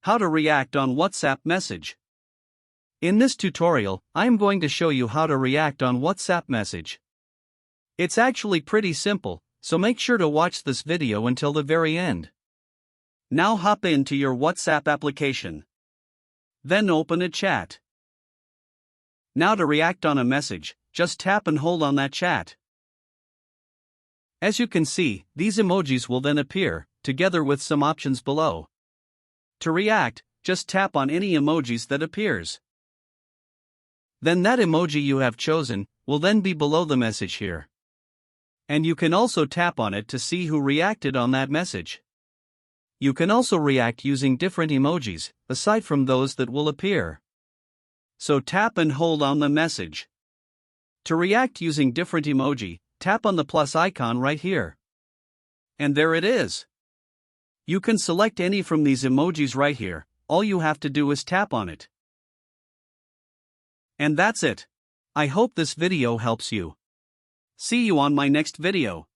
How to react on WhatsApp message. In this tutorial, I am going to show you how to react on WhatsApp message. It's actually pretty simple, so make sure to watch this video until the very end. Now hop into your WhatsApp application. Then open a chat. Now to react on a message, just tap and hold on that chat. As you can see, these emojis will then appear, together with some options below. To react, just tap on any emojis that appears. Then that emoji you have chosen will then be below the message here. And you can also tap on it to see who reacted on that message. You can also react using different emojis, aside from those that will appear. So tap and hold on the message. To react using different emoji, tap on the plus icon right here. And there it is. You can select any from these emojis right here, all you have to do is tap on it. And that's it. I hope this video helps you. See you on my next video.